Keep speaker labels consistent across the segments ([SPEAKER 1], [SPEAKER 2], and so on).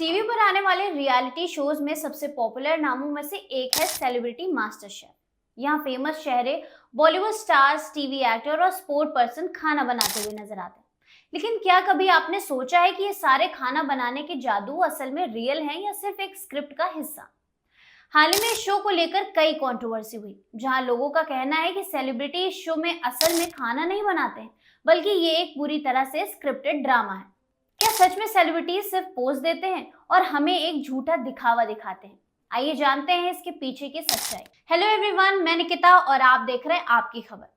[SPEAKER 1] TV पर आने वाले रियलिटी शोज में सबसे पॉपुलर नामों में से एक है सेलिब्रिटी मास्टर शेफ। यहाँ फेमस चेहरे, बॉलीवुड स्टार्स, टीवी एक्टर और स्पोर्ट पर्सन खाना बनाते हुए नजर आते हैं। लेकिन क्या कभी आपने सोचा है कि ये सारे खाना बनाने के जादू असल में रियल हैं या सिर्फ एक स्क्रिप्ट का हिस्सा? हाल ही में इस शो को लेकर कई कंट्रोवर्सी हुई, जहां लोगों का कहना है कि सेलिब्रिटी इस शो में असल में खाना नहीं बनाते हैं, बल्कि ये एक पूरी तरह से स्क्रिप्टेड ड्रामा है। क्या सच में सेलिब्रिटीज सिर्फ पोज देते हैं और हमें एक झूठा दिखावा दिखाते हैं? आइए जानते हैं इसके पीछे की सच्चाई। हेलो एवरीवन, मैं निकिता और आप देख रहे हैं आपकी खबर।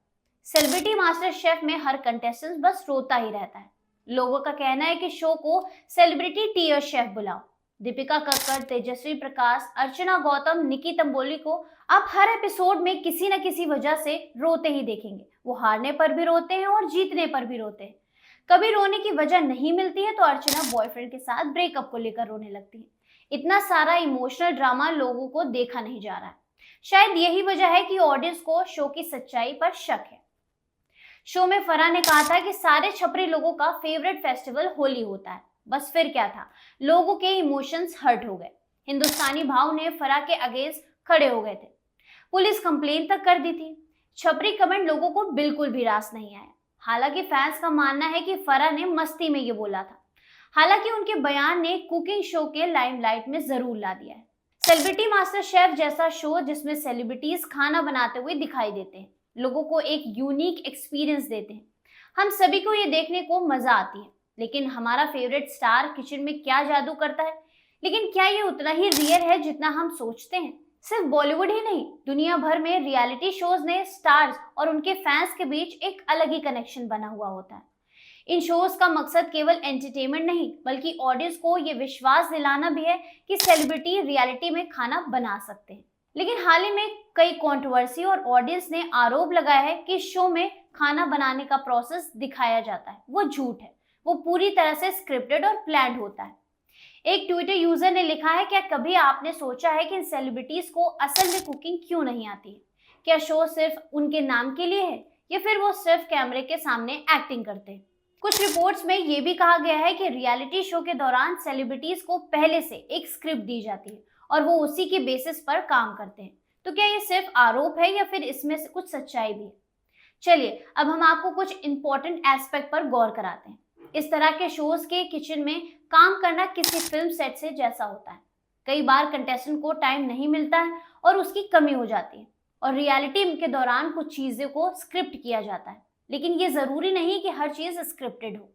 [SPEAKER 1] सेलिब्रिटी मास्टर शेफ में हर कंटेस्टेंट बस रोता ही रहता है। लोगों का कहना है कि शो को सेलिब्रिटी टीयर शेफ बुलाओ। दीपिका कक्कड़, तेजस्वी प्रकाश, अर्चना गौतम, निकी तंबोली को आप हर एपिसोड में किसी न किसी वजह से रोते ही देखेंगे। वो हारने पर भी रोते हैं और जीतने पर भी रोते हैं। कभी रोने की वजह नहीं मिलती है तो अर्चना बॉयफ्रेंड के साथ ब्रेकअप को लेकर रोने लगती है। इतना सारा इमोशनल ड्रामा लोगों को देखा नहीं जा रहा है। शायद यही वजह है कि ऑडियंस को शो की सच्चाई पर शक है। शो में फराह ने कहा था कि सारे छपरी लोगों का फेवरेट फेस्टिवल होली होता है। बस फिर क्या था, लोगों के इमोशंस हर्ट हो गए। हिंदुस्तानी भाव ने फराह के अगेंस्ट खड़े हो गए थे। पुलिस कंप्लेन तक कर दी थी। छपरी कमेंट लोगों को बिल्कुल भी रास नहीं आया। हालांकि फैंस का मानना है कि फराह ने मस्ती में ये बोला था। हालांकि उनके बयान ने कुकिंग शो के लाइमलाइट में जरूर ला दिया है। सेलिब्रिटी मास्टर शेफ जैसा शो जिसमें सेलिब्रिटीज खाना बनाते हुए दिखाई देते हैं, लोगों को एक यूनिक एक्सपीरियंस देते हैं। हम सभी को ये देखने को मजा आती है। लेकिन हमारा फेवरेट स्टार किचन में क्या जादू करता है? लेकिन क्या ये उतना ही रियल है जितना हम सोचते हैं? सिर्फ बॉलीवुड ही नहीं, दुनिया भर में रियलिटी शोज ने स्टार्स और उनके फैंस के बीच एक अलग ही कनेक्शन बना हुआ होता है। इन शोज का मकसद केवल एंटरटेनमेंट नहीं, बल्कि ऑडियंस को ये विश्वास दिलाना भी है कि सेलिब्रिटी रियलिटी में खाना बना सकते हैं। लेकिन हाल ही में कई कंट्रोवर्सी और ऑडियंस ने आरोप लगाया है कि शो में खाना बनाने का प्रोसेस दिखाया जाता है वो झूठ है। वो पूरी तरह से स्क्रिप्टेड और प्लान्ड होता है। एक ट्विटर यूजर ने लिखा है, क्या कभी आपने सोचा है कि इन सेलिब्रिटीज को असल में कुकिंग क्यों नहीं आती है? क्या शो सिर्फ उनके नाम के लिए है या फिर वो सिर्फ कैमरे के सामने एक्टिंग करते हैं? कुछ रिपोर्ट्स में ये भी कहा गया है कि रियलिटी शो के दौरान सेलिब्रिटीज को पहले से एक स्क्रिप्ट दी जाती है और वो उसी के बेसिस पर काम करते हैं। तो क्या ये सिर्फ आरोप है या फिर इसमें से कुछ सच्चाई भी है? चलिए अब हम आपको कुछ इंपॉर्टेंट एस्पेक्ट पर गौर कराते हैं। इस तरह के शोज के किचन में काम करना किसी फिल्म सेट से जैसा होता है। कई बार कंटेस्टेंट को टाइम नहीं मिलता है और उसकी कमी हो जाती है और रियलिटी के दौरान कुछ चीजों को स्क्रिप्ट किया जाता है। लेकिन ये जरूरी नहीं कि हर चीज स्क्रिप्टेड हो।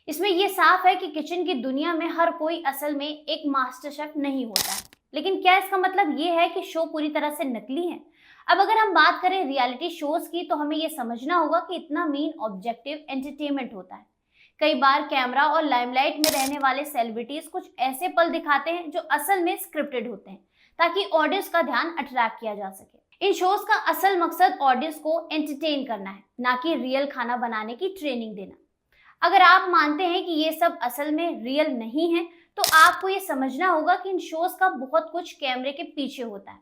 [SPEAKER 1] इसमें यह साफ है कि किचन की दुनिया में हर कोई असल में एक मास्टर शेफ नहीं होता है। लेकिन क्या इसका मतलब ये है कि शो पूरी तरह से नकली है? अब अगर हम बात करें रियलिटी शोज की तो हमें यह समझना होगा कि इतना मेन ऑब्जेक्टिव एंटरटेनमेंट होता है। कई बार कैमरा और लाइमलाइट में रहने वाले सेलिब्रिटीज कुछ ऐसे पल दिखाते हैं जो असल में स्क्रिप्टेड होते हैं, ताकि ऑडियंस का ध्यान अट्रैक्ट किया जा सके। इन शोज का असल मकसद ऑडियंस को एंटरटेन करना है, ना कि रियल खाना बनाने की ट्रेनिंग देना। अगर आप मानते हैं कि ये सब असल में रियल नहीं है तो आपको ये समझना होगा कि इन शोज का बहुत कुछ कैमरे के पीछे होता है।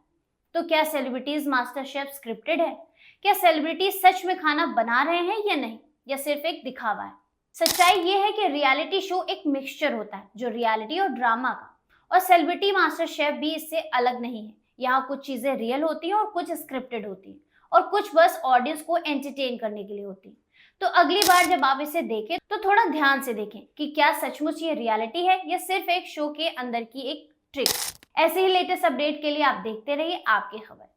[SPEAKER 1] तो क्या सेलिब्रिटीज मास्टर शेफ स्क्रिप्टेड है? क्या सेलिब्रिटीज सच में खाना बना रहे हैं या नहीं, या सिर्फ एक दिखावा है? सच्चाई ये है कि रियलिटी शो एक मिक्सचर होता है, जो रियलिटी और ड्रामा का, और सेलिब्रिटी मास्टर शेफ भी इससे अलग नहीं है। यहाँ कुछ चीजें रियल होती हैं और कुछ स्क्रिप्टेड होती हैं और कुछ बस ऑडियंस को एंटरटेन करने के लिए होती है। तो अगली बार जब आप इसे देखें तो थोड़ा ध्यान से देखें कि क्या सचमुच ये रियलिटी है या सिर्फ एक शो के अंदर की एक ट्रिक। ऐसे ही लेटेस्ट अपडेट के लिए आप देखते रहिए आपकी खबर।